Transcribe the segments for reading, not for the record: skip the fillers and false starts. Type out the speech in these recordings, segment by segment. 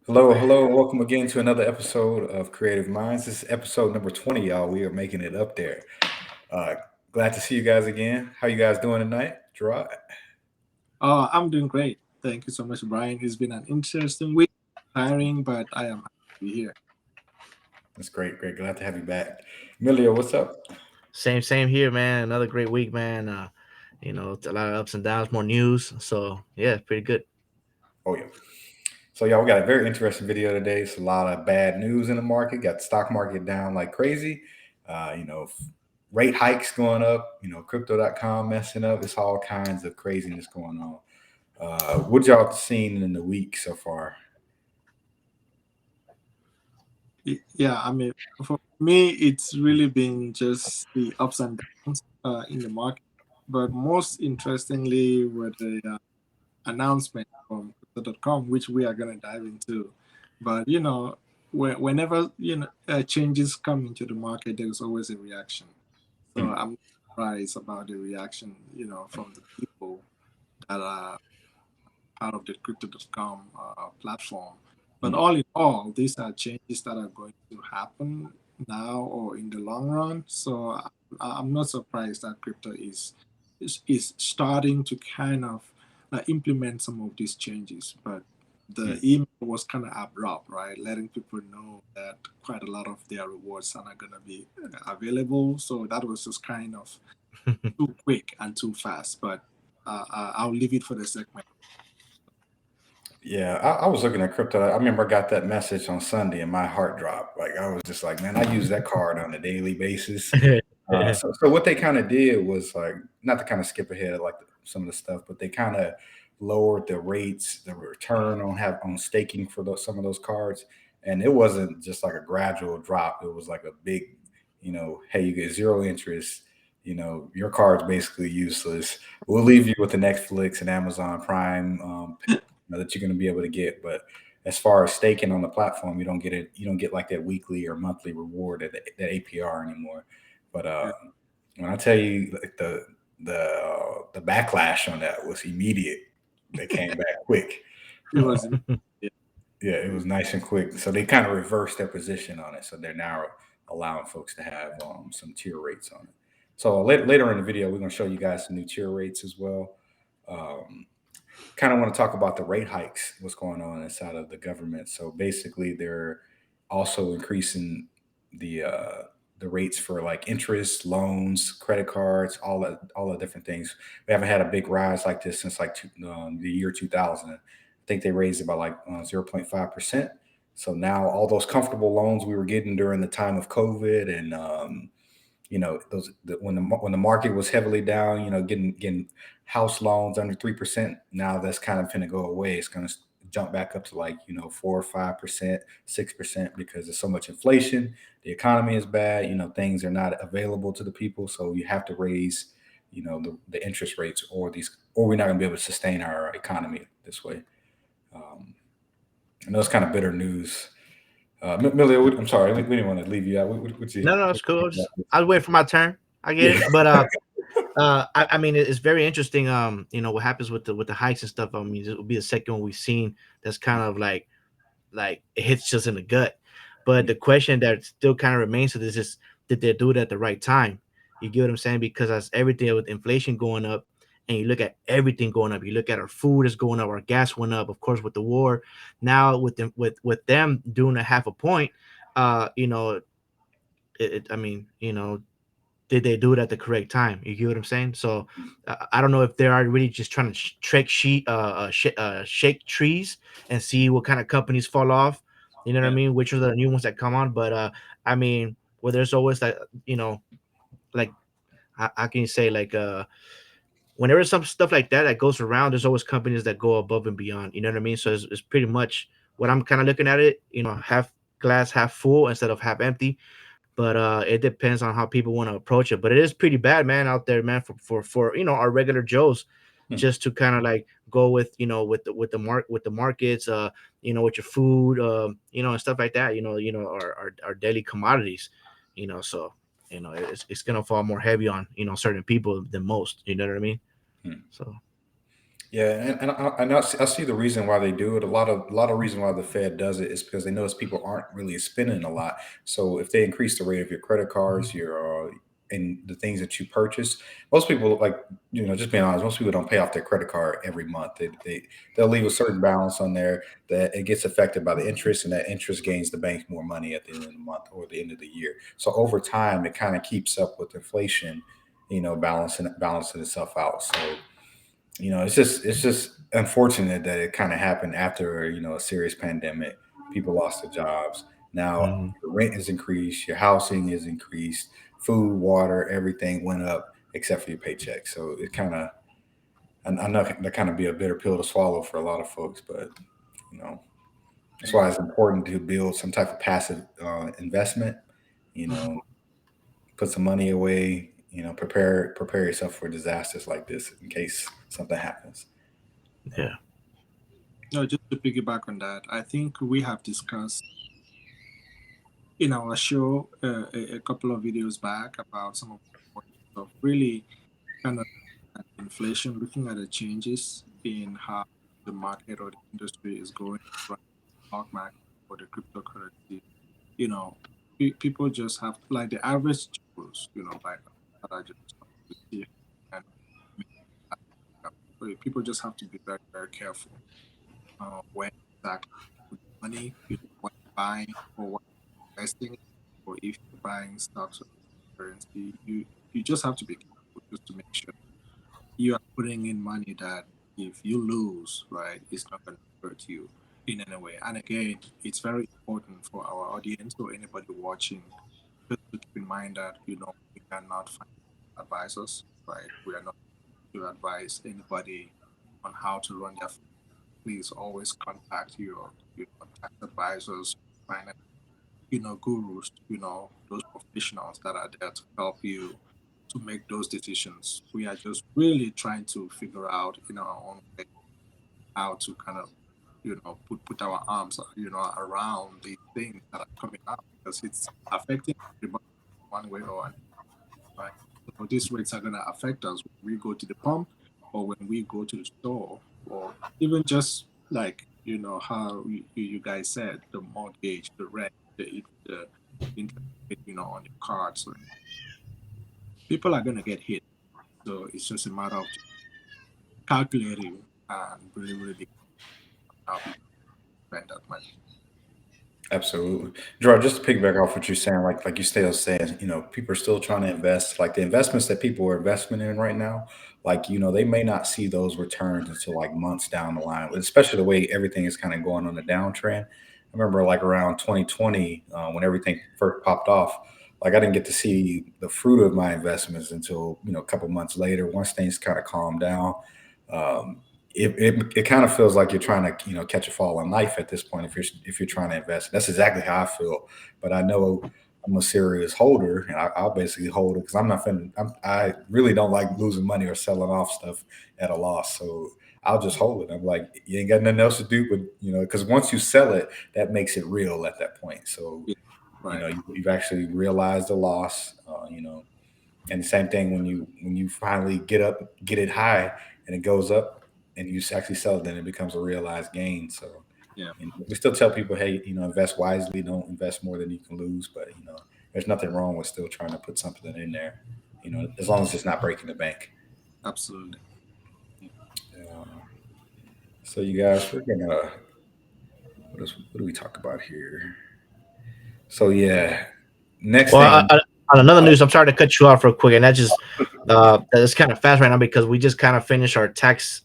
Hello, hello, and welcome again to another episode of Creative Minds. This is episode number 20, y'all. We are making it up there. Uh, Glad to see you guys again. How you guys doing tonight? Gerard? I'm doing great. Thank you so much, Brian. It's been an interesting week, tiring, but I am happy to be here. That's great, great. Glad to have you back. Emilio, what's up? Same here, man. Another great week, man. A lot of ups and downs, more news. So yeah, pretty good. Oh, yeah. So, y'all, we got a very interesting video today. It's a lot of bad news in the market. Got the stock market down like crazy. Rate hikes going up, crypto.com messing up. It's all kinds of craziness going on. What y'all seen in the week so far? Yeah, I mean, for me, it's really been just the ups and downs in the market. But most interestingly, were the announcement from crypto.com, which we are going to dive into. But, whenever, changes come into the market, there's always a reaction. So Hmm. I'm surprised about the reaction, from the people that are part of the crypto.com platform. But Hmm. all in all, these are changes that are going to happen now or in the long run. So I'm not surprised that crypto is starting to kind of implement some of these changes. But the Hmm. email was kind of abrupt, right? Letting people know that quite a lot of their rewards are not going to be available. So that was just kind of too quick and too fast. But I'll leave it for the segment. Yeah, I was looking at crypto. I remember I got that message on Sunday and my heart dropped. Like I was just like, man, I use that card on a daily basis. So what they kind of did was like, not to kind of skip ahead of like some of the stuff, but they kind of lowered the rates, the return on staking for some of those cards, and it wasn't just like a gradual drop. It was like a big, hey, you get zero interest. Your card's basically useless. We'll leave you with the Netflix and Amazon Prime that you're going to be able to get. But as far as staking on the platform, you don't get it. You don't get like that weekly or monthly reward at that APR anymore. But Yeah, when I tell you like the backlash on that was immediate. They came back quick. it Uh, was. Yeah. yeah, it was nice and quick. So they kind of reversed their position on it. So they're now allowing folks to have some tier rates on it. So later in the video, we're going to show you guys some new tier rates as well. Um, Kind of want to talk about the rate hikes, what's going on inside of the government. So basically, they're also increasing the rates for like interest, loans, credit cards, all the different things. We haven't had a big rise like this since like the year 2000. I think they raised it by like 0.5%. So now all those comfortable loans we were getting during the time of COVID and when the market was heavily down, getting house loans under 3%. Now that's kind of going to go away. It's going to jump back up to like 4 or 5%, 6% because there's so much inflation. The economy is bad. Things are not available to the people, so you have to raise the interest rates or we're not going to be able to sustain our economy this way. Um, and those kind of bitter news. Millie, I'm sorry, we didn't want to leave you out. What you? No, it's cool. I was waiting for my turn. I get Yeah. it, but I mean, it's very interesting. What happens with the hikes and stuff. I mean, it will be the second one we've seen that's kind of like it hits just in the gut. But the question that still kind of remains to this is, did they do it at the right time? You get what I'm saying? Because as everything with inflation going up, and you look at everything going up, you look at our food is going up, our gas went up, of course, with the war. Now with them doing a half a point, you know, I mean, did they do it at the correct time? You get what I'm saying? So I don't know if they are really just trying to shake trees and see what kind of companies fall off. You know what I Yeah. mean? Which are the new ones that come on? But I mean, well, there's always like like how can you say whenever some stuff like that goes around, there's always companies that go above and beyond. You know what I mean? So it's pretty much what I'm kind of looking at it. Half glass half full instead of half empty, but it depends on how people want to approach it. But it is pretty bad, man, out there, man, for our regular joes, Hmm. just to kind of like go with with the markets, with your food, and stuff like that. Our daily commodities, so it's gonna fall more heavy on certain people than most. You know what I mean? Hmm. So Yeah, and I see the reason why they do it. A lot of reason why the Fed does it is because they notice people aren't really spending a lot. So if they increase the rate of your credit cards, your and the things that you purchase, most people like just being honest, most people don't pay off their credit card every month. They'll leave a certain balance on there that it gets affected by the interest, and that interest gains the bank more money at the end of the month or the end of the year. So over time, it kind of keeps up with inflation, balancing itself out. So it's just unfortunate that it kind of happened after a serious pandemic. People lost their jobs. Now Mhm. your rent is increased, your housing is increased, food, water, everything went up except for your paycheck. So it kind of, I know that kind of be a bitter pill to swallow for a lot of folks, but you know that's Yeah. why it's important to build some type of passive investment. You Mhm. know, put some money away. Prepare yourself for disasters like this in case something happens. Yeah. No, just to piggyback on that, I think we have discussed in our show a couple of videos back about some of the importance of really kind of at inflation, looking at the changes in how the market or the industry is going, right? Stock market or the cryptocurrency. You know, people just have like the average Joes, like that I just talked to see and make that. So people just have to be very, very careful when exactly put money, what you're buying or what you're investing, or if you're buying stocks or currency, you just have to be careful just to make sure you are putting in money that if you lose, right, it's not going to hurt you in any way. And again, it's very important for our audience or anybody watching just to keep in mind that we cannot find advisors, right? We are not to advise anybody on how to run their. Please always contact your tax advisors, finance, gurus, those professionals that are there to help you to make those decisions. We are just really trying to figure out in our own way how to kind of, put our arms, around the things that are coming up because it's affecting everybody one way or another, right? So these rates are going to affect us when we go to the pump or when we go to the store or even just like, how you guys said, the mortgage, the rent, the interest rate, on your cards. So people are going to get hit. So it's just a matter of just calculating and really, really how people spend that money. Absolutely. Gerard, just to piggyback off what you're saying, like you still saying, people are still trying to invest. Like the investments that people are investing in right now, like, they may not see those returns until like months down the line, especially the way everything is kind of going on the downtrend. I remember like around 2020, when everything first popped off, like I didn't get to see the fruit of my investments until, a couple months later, once things kind of calmed down. Um, it kind of feels like you're trying to catch a falling knife at this point if you're trying to invest. That's exactly how I feel. But I know I'm a serious holder, and I'll basically hold it because I'm not finna. I really don't like losing money or selling off stuff at a loss. So I'll just hold it. I'm like, you ain't got nothing else to do, but because once you sell it, that makes it real at that point. So Yeah. Right. you've actually realized the loss. And the same thing when you finally get it high and it goes up and you actually sell it, then it becomes a realized gain. So Yeah. we still tell people, hey, invest wisely, don't invest more than you can lose. But there's nothing wrong with still trying to put something in there. As long as it's not breaking the bank. Absolutely. Yeah. Uh, so you guys, we're gonna what do we talk about here? So yeah, next Well, thing. on another Oh, news, I'm sorry to cut you off real quick, and that's kind of fast right now because we just kind of finished our tax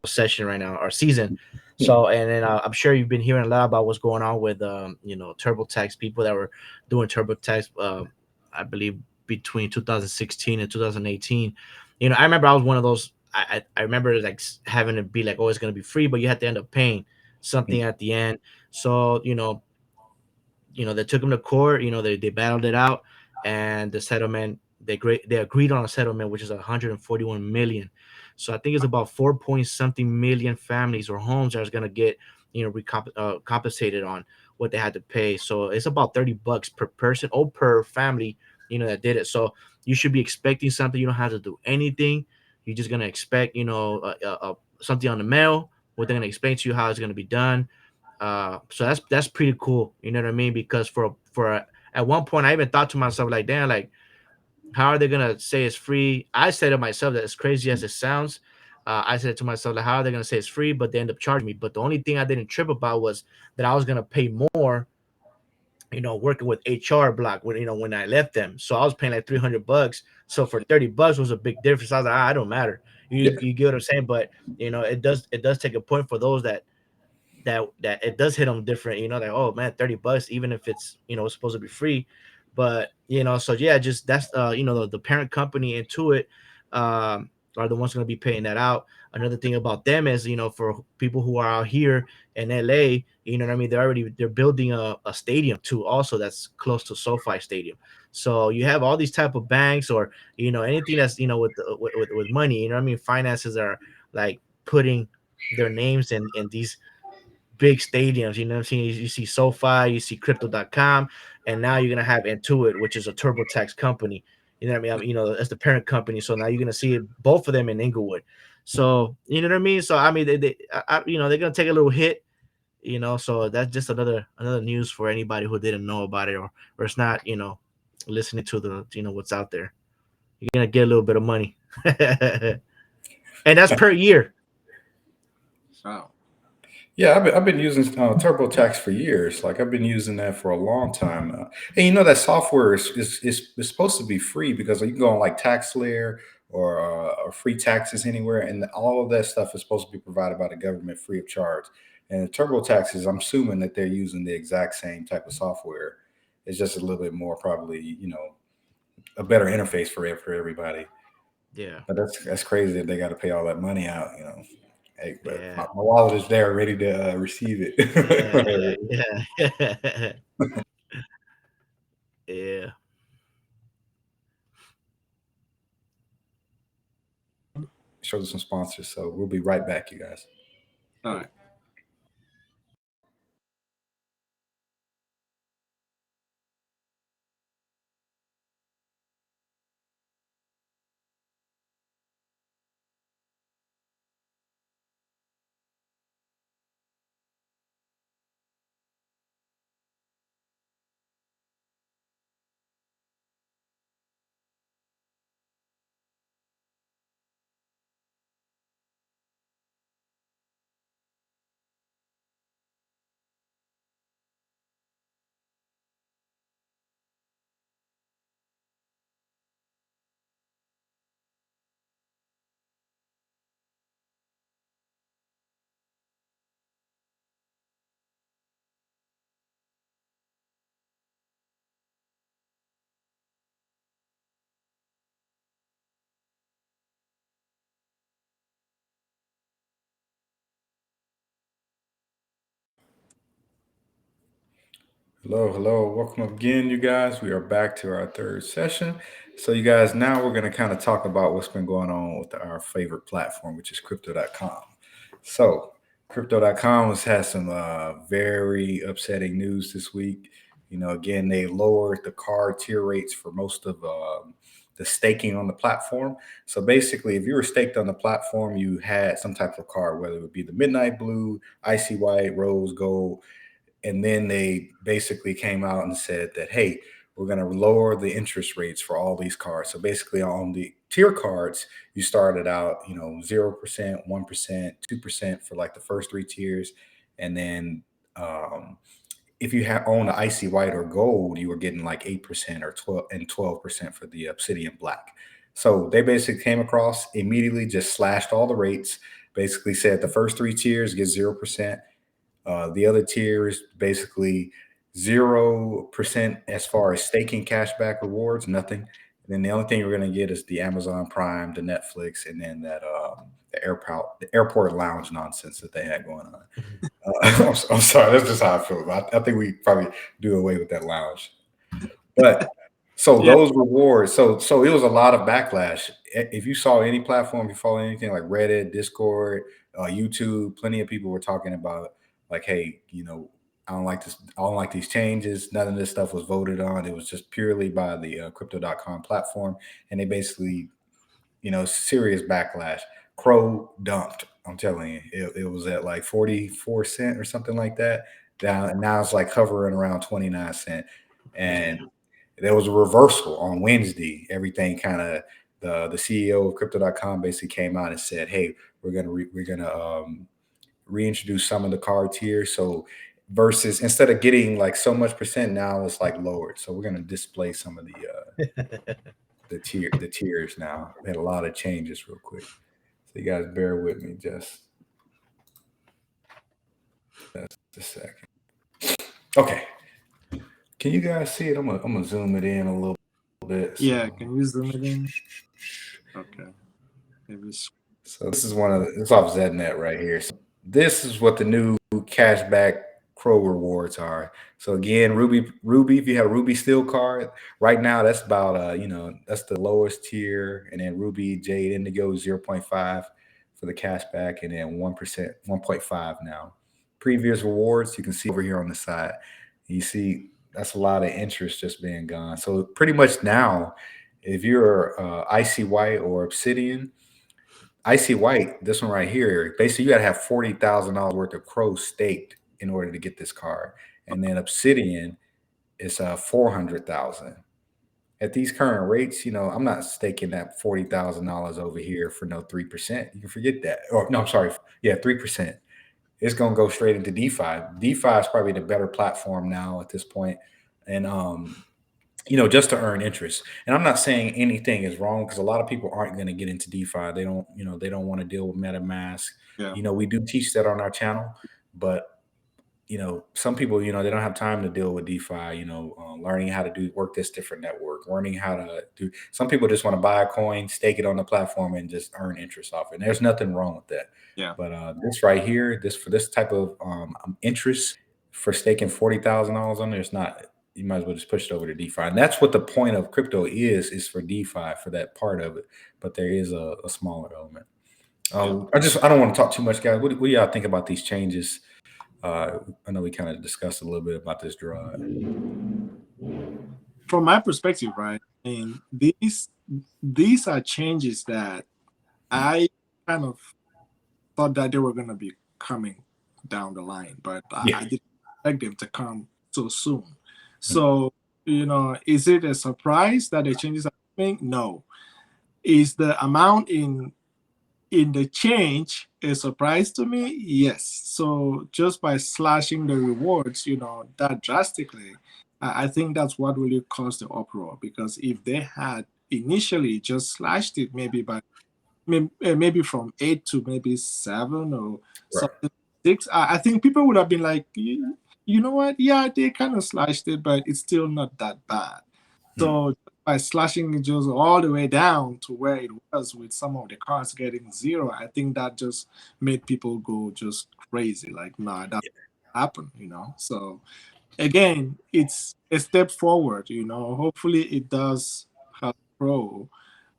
session right now, our season. So, and then I'm sure you've been hearing a lot about what's going on with TurboTax people that were doing TurboTax. I believe between 2016 and 2018. I remember I was one of those. I remember like having to be like, oh, it's going to be free, but you had to end up paying something at the end. So they took him to court. They battled it out, and the settlement they agreed on a settlement which is 141 million. So I think it's about 4 point something million families or homes that are going to get compensated on what they had to pay. So it's about $30 per person or per family that did it. So you should be expecting something. You don't have to do anything. You're just going to expect something on the mail, where they're gonna explain to you how it's gonna be done. So that's pretty cool. You know what I mean? Because at one point I even thought to myself like, damn, like how are they gonna say it's free? I said to myself that as crazy as it sounds, I said to myself like, how are they gonna say it's free? But they end up charging me. But the only thing I didn't trip about was that I was gonna pay more, working with HR block when when I left them. So I was paying like $300. So for $30 was a big difference. I was like, it don't matter. Yeah, You get what I'm saying? But it does take a point for those that it does hit them different, like, oh man, $30, even if it's supposed to be free. But so yeah, just that's the parent company into it are the ones going to be paying that out. Another thing about them is, for people who are out here in LA, you know what I mean, they're building a stadium too, also, that's close to SoFi Stadium. So you have all these type of banks, or anything that's with money, what I mean, finances are like putting their names in these big stadiums. You know what I'm saying? You see SoFi, you see Crypto.com, and now you're gonna have Intuit, which is a TurboTax company. You know what I mean? That's the parent company. So now you're gonna see both of them in Inglewood. So you know what I mean? So I mean, they're gonna take a little hit. So that's just another news for anybody who didn't know about it, or it's not, listening to the what's out there. You're gonna get a little bit of money, and that's per year. Wow. yeah. I've been using TurboTax for years. Like I've been using that for a long time. And that software is supposed to be free because you can go on like TaxSlayer or free taxes anywhere, and all of that stuff is supposed to be provided by the government free of charge. And the TurboTaxes, I'm assuming that they're using the exact same type of software. It's just a little bit more, probably, a better interface for everybody. Yeah, But that's crazy that they got to pay all that money out. Hey, but yeah, my wallet is there, ready to receive yeah, it. yeah, yeah. Show some sponsors, so we'll be right back, you guys. All right. Hello, hello. Welcome again, you guys. We are back to our third session. So, you guys, now we're going to kind of talk about what's been going on with our favorite platform, which is crypto.com. So, crypto.com has had some very upsetting news this week. Again, they lowered the card tier rates for most of the staking on the platform. So, basically, if you were staked on the platform, you had some type of card, whether it would be the Midnight Blue, Icy White, Rose Gold, and then they basically came out and said that, hey, we're going to lower the interest rates for all these cards. So basically, on the tier cards, you started out, 0%, 1%, 2% for like the first three tiers. And then if you have own the icy white or gold, you were getting like 8% or 12% for the obsidian black. So they basically came across, immediately just slashed all the rates, basically said the first three tiers get 0%. The other tiers basically 0% as far as staking cashback rewards, nothing. And then the only thing you're going to get is the Amazon Prime, the Netflix, and then that the airport lounge nonsense that they had going on. I'm sorry, that's just how I feel. I think we probably do away with that lounge. But so Yeah. those rewards, so it was a lot of backlash. If you saw any platform, if you follow anything like Reddit, Discord, YouTube, plenty of people were talking about like, hey, I don't like this. I don't like these changes. None of this stuff was voted on. It was just purely by the crypto.com platform. And they basically, serious backlash. Crow dumped I'm telling you, it was at like 44 cents or something like that. Down, and now it's like hovering around 29 cents. And there was a reversal on Wednesday. Everything kind of the CEO of crypto.com basically came out and said, "Hey, we're gonna reintroduce some of the card tiers. So versus instead of getting like so much percent, now it's like lowered. So we're gonna display some of the tiers now. We had a lot of changes real quick. So you guys bear with me just a second. Okay. Can you guys see it? I'm gonna zoom it in a little bit. Yeah, can you zoom it in? Okay. Maybe So this is it's off ZNet right here. So this is what the new cashback Crow rewards are. So again, Ruby, if you have a Ruby Steel card, right now that's about that's the lowest tier, and then Ruby Jade Indigo 0.5 for the cashback, and then 1%, 1.5 now. Previous rewards you can see over here on the side. You see that's a lot of interest just being gone. So pretty much now, if you're Icy White or Obsidian, Icy White, this one right here, basically you gotta have $40,000 worth of Crow staked in order to get this card. And then Obsidian is 400,000. At these current rates, I'm not staking that $40,000 over here for no 3%. You can forget that. Or no, I'm sorry, yeah, 3%. It's gonna go straight into DeFi. DeFi is probably the better platform now at this point. And just to earn interest. And I'm not saying anything is wrong because a lot of people aren't going to get into DeFi. They don't want to deal with MetaMask. yeah. We do teach that on our channel, but some people, they don't have time to deal with DeFi. Learning how to work this different network, learning how to do. Some people just want to buy a coin, stake it on the platform, and just earn interest off it. And there's nothing wrong with that. Yeah. But this right here, for this type of interest for staking $40,000 on there, it's not. You might as well just push it over to DeFi. And that's what the point of crypto is for DeFi, for that part of it. But there is a smaller element. I don't want to talk too much, guys. What do y'all think about these changes? I know we kind of discussed a little bit about this draw. From my perspective, right? I mean, these are changes that I kind of thought that they were going to be coming down the line, but I didn't expect them to come so soon. So, is it a surprise that the changes are coming? No. Is the amount in the change a surprise to me? Yes. So just by slashing the rewards, that drastically, I think that's what really caused the uproar. Because if they had initially just slashed it maybe from 8 to maybe 7 or something 6, I think people would have been like, you know what? Yeah, they kind of slashed it, but it's still not that bad. So by slashing it just all the way down to where it was with some of the cards getting 0, I think that just made people go just crazy. Like, nah, that doesn't happen, So again, it's a step forward, Hopefully it does help Pro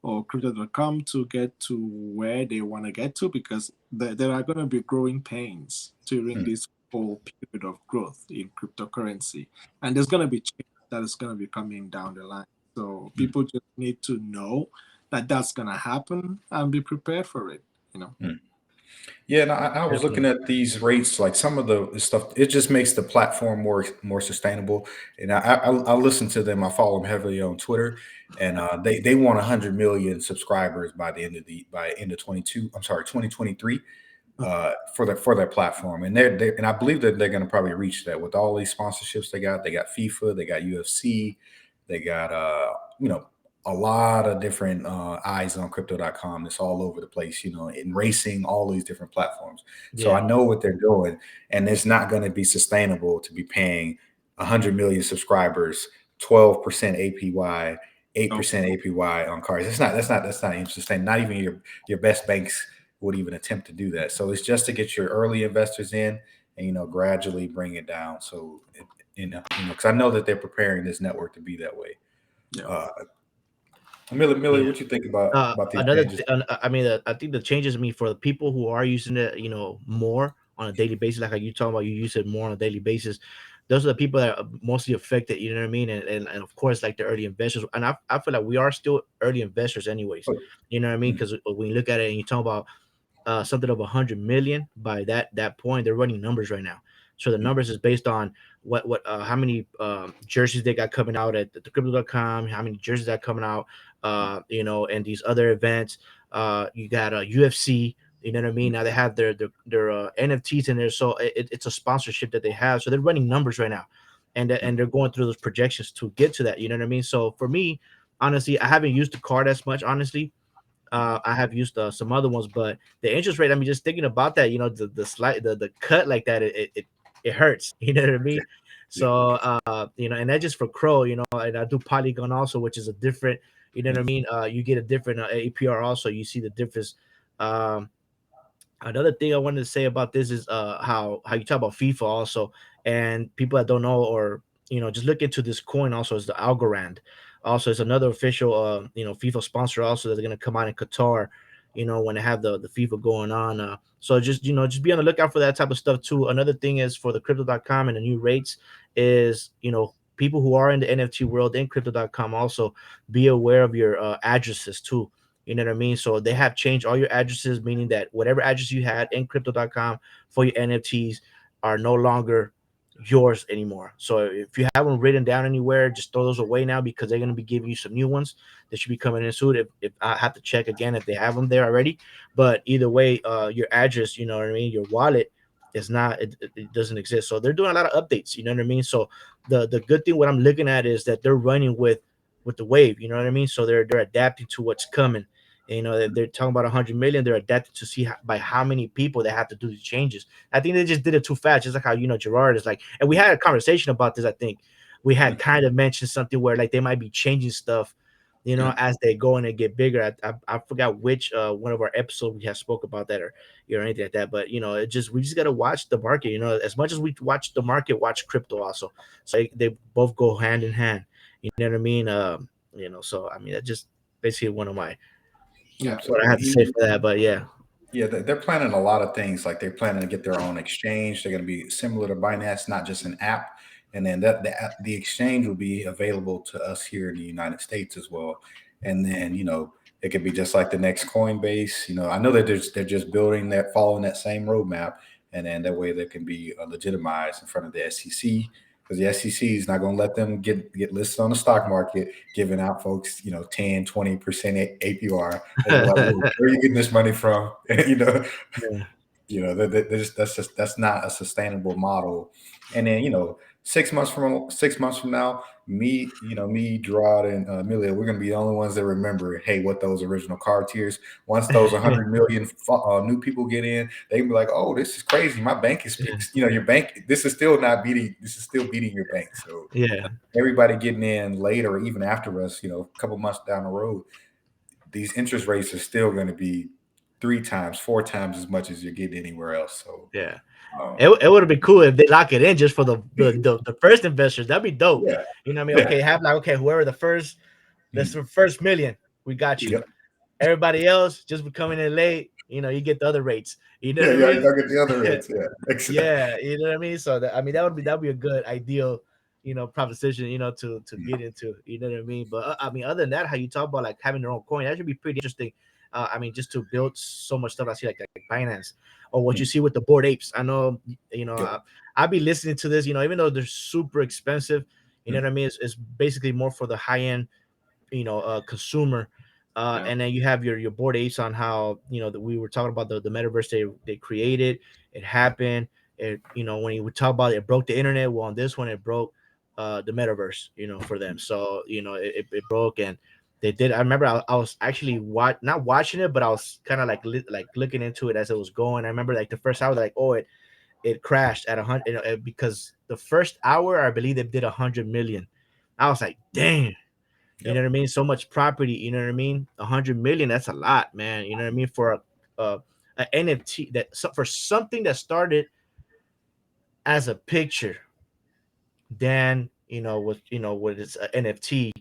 or crypto.com to get to where they want to get to, because there are going to be growing pains during this whole period of growth in cryptocurrency, and there's going to be change that is going to be coming down the line. So people just need to know that that's going to happen and be prepared for it. Yeah, and I was looking at these rates, like some of the stuff. It just makes the platform more sustainable. And I listen to them. I follow them heavily on Twitter, and they want 100 million subscribers by end of 22. I'm sorry, 2023. For their platform, and and I believe that they're going to probably reach that with all these sponsorships they got. They got FIFA, they got UFC, they got a lot of different eyes on crypto.com. It's all over the place, in racing, all these different platforms. So I know what they're doing, and it's not going to be sustainable to be paying 100 million subscribers, 12% APY, 8% APY on cards. That's not even sustainable. Not even your best banks would even attempt to do that. So it's just to get your early investors in and gradually bring it down. So because I know that they're preparing this network to be that way. Millie, what you think about these changes? I think the changes for the people who are using it, more on a daily basis, like you talking about, you use it more on a daily basis. Those are the people that are mostly affected, you know what I mean? And of course, like the early investors. And I feel like we are still early investors anyways, you know what I mean? Because when you look at it and you talk about something of 100 million by that point. They're running numbers right now, so the numbers is based on what how many jerseys they got coming out at the crypto.com, how many jerseys that coming out, and these other events. You got UFC. You know what I mean? Now they have their NFTs in there, so it's a sponsorship that they have. So they're running numbers right now, and they're going through those projections to get to that. You know what I mean? So for me, honestly, I haven't used the card as much. Honestly, I have used some other ones, but the interest rate. I mean, just thinking about that, the slight the cut like that, it hurts. You know what I mean? Yeah. So and that's just for Crow. And I do Polygon also, which is a different. You know what I mean? You get a different APR also. You see the difference. Um, Another thing I wanted to say about this is how you talk about FIFA also, and people that don't know or just look into this coin also is the Algorand. Also, it's another official FIFA sponsor also that's gonna come out in Qatar. When they have the FIFA going on. So just be on the lookout for that type of stuff too. Another thing is for the crypto.com and the new rates is people who are in the NFT world in crypto.com also be aware of your addresses too. You know what I mean? So they have changed all your addresses, meaning that whatever address you had in crypto.com for your NFTs are no longer yours anymore. So if you have them written down anywhere, just throw those away now because they're going to be giving you some new ones that should be coming in soon. If I have to check again if they have them there already. But either way, your address, you know what I mean, your wallet is not it doesn't exist. So they're doing a lot of updates, you know what I mean? So the good thing what I'm looking at is that they're running with the wave, you know what I mean? So they're adapting to what's coming. They're talking about 100 million. They're adapted to see by how many people they have to do these changes. I think they just did it too fast, just like how Gerard is like. And we had a conversation about this. I think we had kind of mentioned something where like they might be changing stuff, as they go and they get bigger. I forgot which one of our episodes we have spoke about that or anything like that. But we just gotta watch the market. As much as we watch the market, watch crypto also. So they both go hand in hand. You know what I mean? So I mean that's just basically one of my Yeah. what I have to say for that, but yeah. Yeah, they're planning a lot of things. Like they're planning to get their own exchange. They're going to be similar to Binance, not just an app. And then the exchange will be available to us here in the United States as well. And then it could be just like the next Coinbase. I know that they're just building that, following that same roadmap, and then that way they can be legitimized in front of the SEC because the SEC is not going to let them get listed on the stock market, giving out folks, 10, 20% APR. They're like, where are you getting this money from? Yeah. That's not a sustainable model. And then 6 months from now, me, Gerard, and Amelia, we're gonna be the only ones that remember, hey, what those original card tiers. Once those 100 million new people get in, they can be like, oh, this is crazy. My bank is, your bank. This is still not beating. This is still beating your bank. So Yeah. everybody getting in later, or even after us, a couple months down the road, these interest rates are still going to be 3 times, 4 times as much as you're getting anywhere else. So, Yeah. um, It would have been cool if they lock it in just for the first investors. That'd be dope. yeah, You know what I mean? yeah, Okay, have like okay, whoever that's the first million, we got you. yep. Everybody else just coming in late, you get the other rates. You know Yeah, what I yeah, mean? y'all get the other rates. Yeah, exactly. Yeah, you know what I mean. So that'd be a good ideal, proposition, to get into. You know what I mean. But I mean, other than that, how you talk about like having their own coin, that should be pretty interesting. I mean, just to build so much stuff. I see like Binance or what you see with the Board Apes. I know, Yep. I'll be listening to this. Even though they're super expensive, you know what I mean. It's basically more for the high end consumer. Yeah. And then you have your Board Apes on how that we were talking about the metaverse they created. It happened. When you would talk about it broke the internet. Well, on this one it broke the metaverse. For them. So it broke and they did. I remember I was actually not watching it, but I was kind of like looking into it as it was going. I remember like the first hour, like it crashed at 100 because the first hour I believe they did 100 million. I was like, dang. You know Yep. what I mean? So much property. You know what I mean? 100 million. That's a lot, man. You know what I mean? For a NFT for something that started as a picture, then with its NFT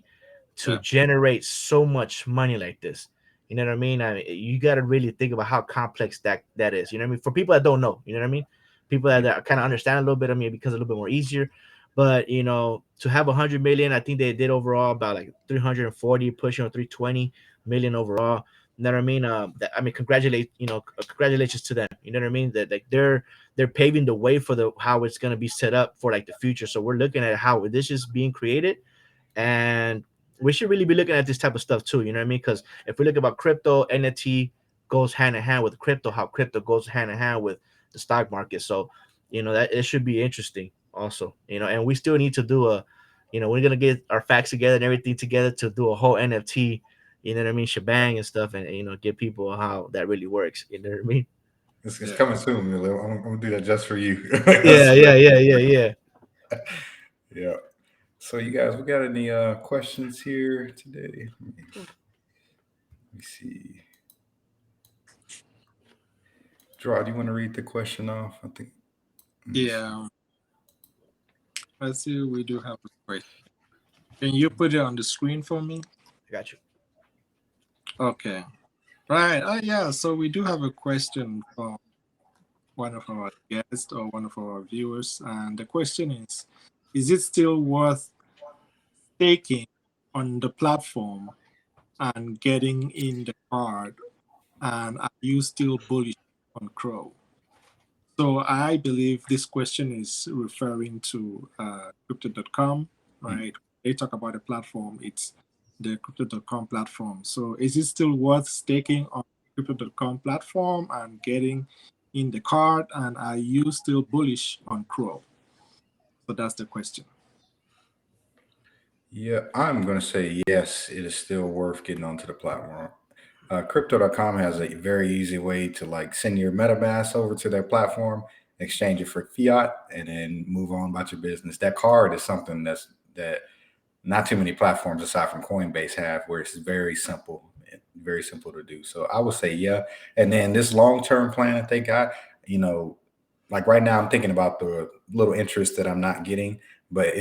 to Yeah. generate so much money like this. You know what I mean? You got to really think about how complex that is. You know what I mean? For people that don't know, you know what I mean? People that kind of understand a little bit. I mean, because a little bit more easier. But to have 100 million, I think they did overall about like 340, pushing on 320 million overall. You know what I mean? I mean, congratulations to them. You know what I mean? That like they're paving the way for the how it's gonna be set up for like the future. So we're looking at how this is being created, and we should really be looking at this type of stuff too. You know what I mean? Because if we look about crypto, NFT goes hand in hand with crypto. How crypto goes hand in hand with the stock market. So that it should be interesting also. And we still need to do we're gonna get our facts together and everything together to do a whole NFT. You know what I mean? Shebang and stuff, and get people how that really works. You know what I mean? It's Yeah. coming soon, Emilio. I'm gonna do that just for you. I Yeah, swear. yeah, yeah, yeah, yeah. Yeah. So you guys, we got any questions here today? Let me see. Gerard, do you want to read the question off? I think. Let me see. Yeah. Let's see. We do have a question. Can you put it on the screen for me? I got you. Okay. Right. Yeah. So we do have a question from one of our guests or one of our viewers, and the question is it still worth staking on the platform and getting in the card? And are you still bullish on Crow? So I believe this question is referring to crypto.com, right? They talk about the platform, it's the crypto.com platform. So is it still worth staking on crypto.com platform and getting in the card? And are you still bullish on Crow? So that's the question. Yeah, I'm going to say yes, it is still worth getting onto the platform. Crypto.com has a very easy way to like send your MetaMask over to their platform, exchange it for fiat, and then move on about your business. That card is something that not too many platforms aside from Coinbase have, where it's very simple to do. So I would say yeah. And then this long term plan that they got, you know, like right now I'm thinking about the little interest that I'm not getting, but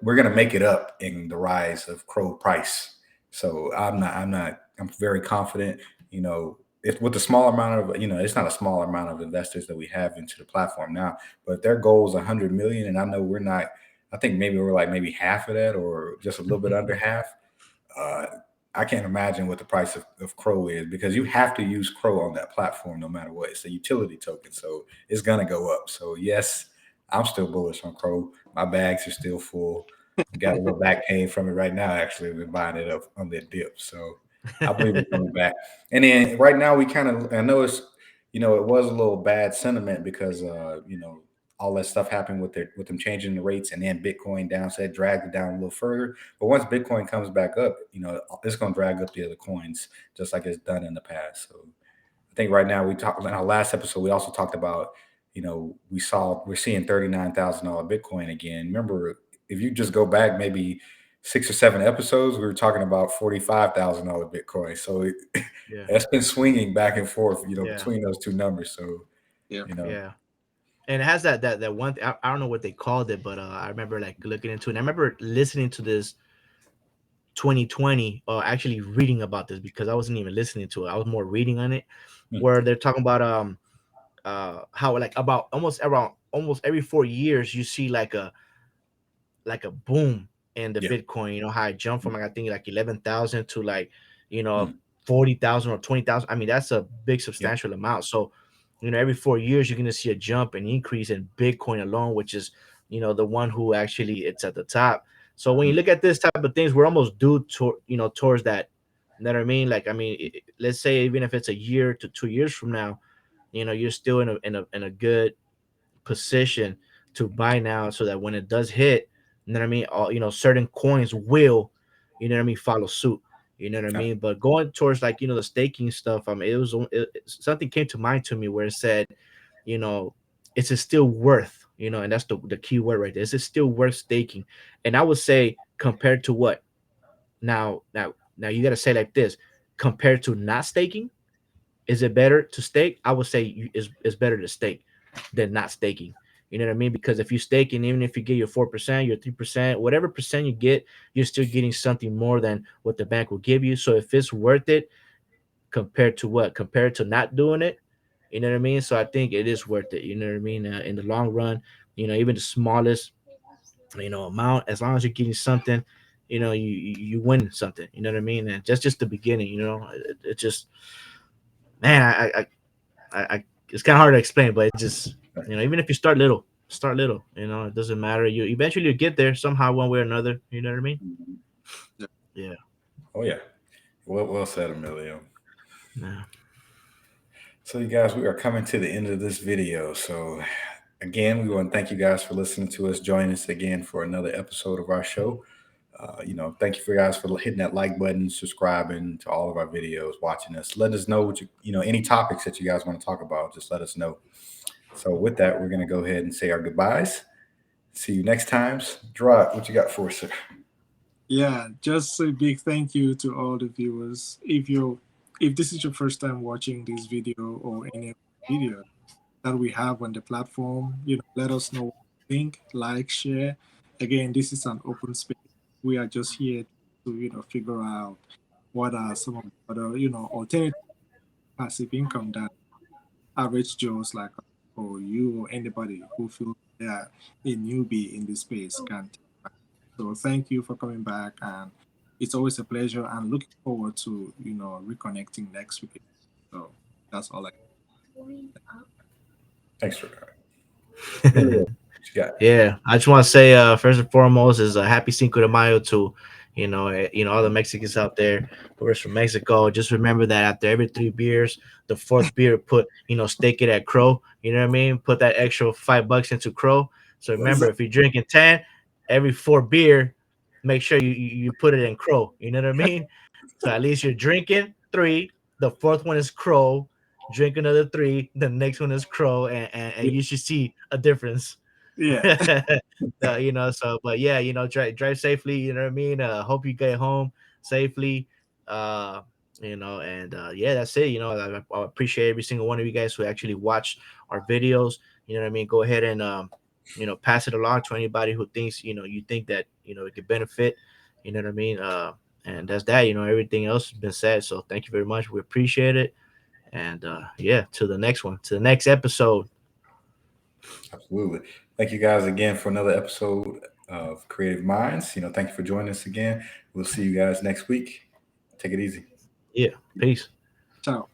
we're gonna make it up in the rise of Crow price. So I'm very confident. You know, if with the small amount of it's not a small amount of investors that we have into the platform now, but their goal is 100 million, and I know we're not. I think maybe we're like maybe half of that or just a little bit under half. Uh, I can't imagine what the price of Crow is because you have to use Crow on that platform no matter what. It's a utility token, so it's gonna go up. So yes, I'm still bullish on Crow. My bags are still full. Got a little back pain from it right now. Actually, we've been buying it up on the dip, so I believe it's coming back. And then right now we kind of I know it was a little bad sentiment because all that stuff happened with them changing the rates and then Bitcoin down, so it dragged it down a little further. But once Bitcoin comes back up, it's going to drag up the other coins just like it's done in the past. So I think right now we talked in our last episode. We also talked about we're seeing $39,000 Bitcoin again. Remember, if you just go back maybe 6 or 7 episodes, we were talking about $45,000 Bitcoin. So Yeah, that's been swinging back and forth, yeah, between those two numbers. So Yeah. yeah. And it has that one. I don't know what they called it, but I remember like looking into it. And I remember listening to this 2020, or actually reading about this because I wasn't even listening to it. I was more reading on it, hmm, where they're talking about how like about almost every 4 years you see like a boom in the yeah, Bitcoin. How it jumped from like I think like 11,000 to like you know hmm, 40,000 or 20,000. I mean that's a big yep, substantial amount. So every 4 years you're gonna see a jump and increase in Bitcoin alone, which is the one who actually it's at the top. So when you hmm, look at this type of things, we're almost due to towards that. You know what I mean? Like I mean, let's say even if it's a year to 2 years from now, you're still in a good position to buy now so that when it does hit, all certain coins will, follow suit. You know what I yeah, mean? But going towards like the staking stuff, I mean, something came to mind to me where it said, you know, it's still worth, and that's the key word right there. Is it still worth staking? And I would say compared to what now you got to say like this, compared to not staking, is it better to stake? I would say it's better to stake than not staking. You know what I mean? Because if you stake and even if you get your 4%, your 3%, whatever percent you get, you're still getting something more than what the bank will give you. So if it's worth it compared to what? Compared to not doing it, you know what I mean? So I think it is worth it. You know what I mean? In the long run, even the smallest amount, as long as you're getting something, you win something. You know what I mean? And just the beginning. It just, man, I it's kind of hard to explain, but it just, even if you start little, it doesn't matter. You eventually you get there somehow, one way or another. You know what I mean? Yeah. Oh yeah. Well said, Emilio. Yeah. So you guys, we are coming to the end of this video. So again, we want to thank you guys for listening to us. Join us again for another episode of our show. Thank you for guys for hitting that like button, subscribing to all of our videos, watching us. Let us know what any topics that you guys want to talk about. Just let us know. So with that, we're going to go ahead and say our goodbyes. See you next time. Gerard, what you got for us, sir? Yeah, just a big thank you to all the viewers. If this is your first time watching this video or any of the videos that we have on the platform, let us know what you think, like, share. Again, this is an open space. We are just here to figure out what are some of the other alternative passive income that average Joes like us, or you or anybody who feels they are a newbie in this space can take back. So thank you for coming back, and it's always a pleasure, and looking forward to reconnecting next week. So that's all I. Thanks, Gerard. Yeah, I just want to say, first and foremost, is a happy Cinco de Mayo to, all the Mexicans out there who are from Mexico. Just remember that after every 3 beers, the fourth beer, put, stake it at Crow. You know what I mean? Put that extra $5 into Crow. So remember, if you're drinking 10, every 4 beer, make sure you put it in Crow. You know what I mean? So at least you're drinking 3. The fourth one is Crow. Drink another 3. The next one is Crow, and you should see a difference. Yeah. So, but yeah, drive safely. You know what I mean? Hope you get home safely. Yeah, that's it. I appreciate every single one of you guys who actually watch our videos. You know what I mean? Go ahead and pass it along to anybody who thinks you think that it could benefit. You know what I mean? And that's that. Everything else has been said. So thank you very much. We appreciate it. And yeah, to the next one, to the next episode. Absolutely. Thank you guys again for another episode of Creative Minds. Thank you for joining us again. We'll see you guys next week. Take it easy. Yeah. Peace. Ciao.